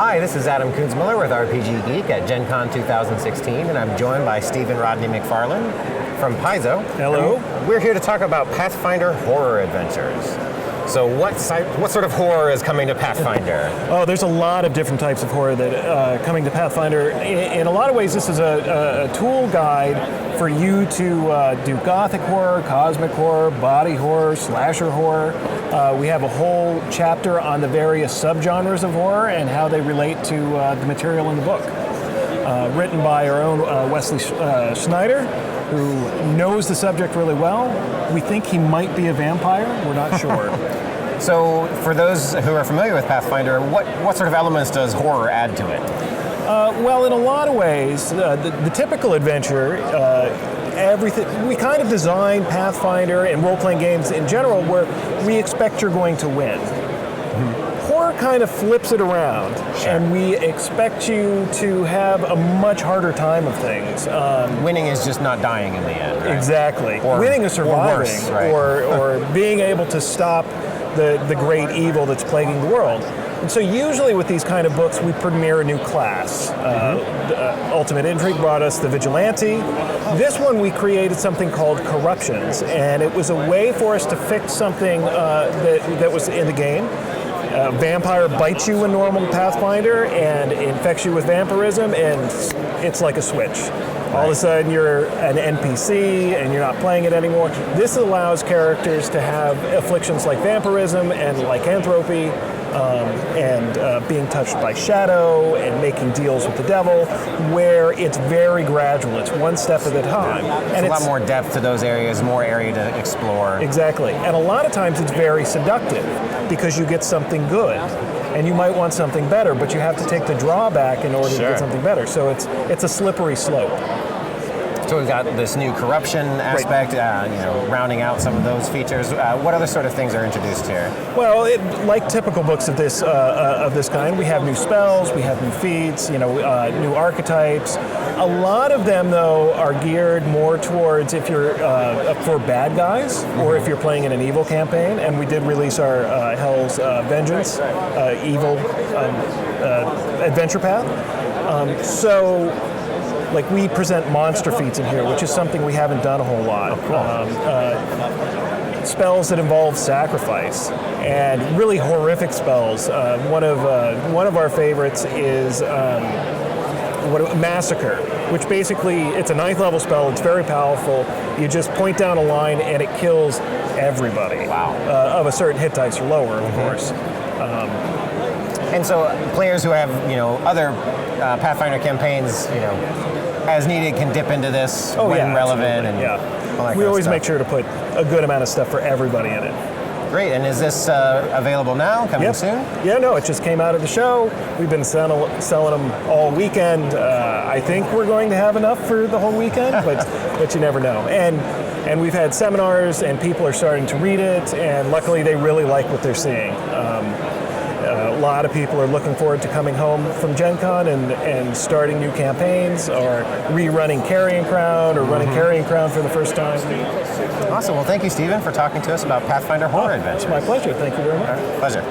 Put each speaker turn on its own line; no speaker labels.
Hi, this is Adam Kunzmiller with RPG Geek at Gen Con 2016, and I'm joined by Stephen Rodney McFarlane from Paizo.
Hello.
And we're here to talk about Pathfinder horror adventures. So what sort of horror is coming to Pathfinder?
Oh, there's a lot of different types of horror that coming to Pathfinder. In a lot of ways, this is a tool guide for you to do gothic horror, cosmic horror, body horror, slasher horror. We have a whole chapter on the various subgenres of horror and how they relate to the material in the book. Written by our own Wesley Schneider, who knows the subject really well. We think he might be a vampire. We're not sure.
So, for those who are familiar with Pathfinder, what sort of elements does horror add to it?
Well, in a lot of ways, the typical adventure, everything we kind of design Pathfinder and role-playing games in general where we expect you're going to win. Horror kind of flips it around, and we expect you to have a much harder time of things.
Winning is just not dying in the end, right?
Exactly.
Or,
winning is surviving,
or worse, right?
or being able to stop the great evil that's plaguing the world. And so usually with these kind of books, we premiere a new class. Ultimate Intrigue brought us the Vigilante. This one we created something called Corruptions, and it was a way for us to fix something that was in the game. A vampire bites you in normal Pathfinder and infects you with vampirism, and it's like a switch. All of a sudden you're an NPC and you're not playing it anymore. This allows characters to have afflictions like vampirism and lycanthropy, and being touched by shadow and making deals with the devil, where it's very gradual. It's one step at a time.
And it's a lot more depth to those areas, more area to explore.
Exactly. And a lot of times it's very seductive because you get something good. And you might want something better, but you have to take the drawback in order to get something better. So it's a slippery slope.
So we've got this new corruption aspect, rounding out some of those features. What other sort of things are introduced here?
Well, like typical books of this kind, we have new spells, we have new feats, new archetypes. A lot of them, though, are geared more towards if you're for bad guys or if you're playing in an evil campaign. And we did release our Hell's Vengeance evil adventure path. Like we present monster feats in here, which is something we haven't done a whole lot. Spells that involve sacrifice and really horrific spells. One of our favorites is Massacre, which basically it's a 9th level spell. It's very powerful. You just point down a line and it kills everybody.
Wow.
Of a certain hit dice or lower, of course.
And so players who have other Pathfinder campaigns, as needed, can dip into this when relevant. And
we always make sure to put a good amount of stuff for everybody in it.
Great. And is this available now? Coming soon?
Yeah, no, it just came out of the show. We've been selling them all weekend. I think we're going to have enough for the whole weekend, but you never know. And we've had seminars, and people are starting to read it, and luckily they really like what they're seeing. A lot of people are looking forward to coming home from Gen Con and starting new campaigns or rerunning Carrion Crown or running Carrion Crown for the first time.
Awesome. Well, thank you, Stephen, for talking to us about Pathfinder Horror Adventures.
It's my pleasure. Thank you very much.
Pleasure.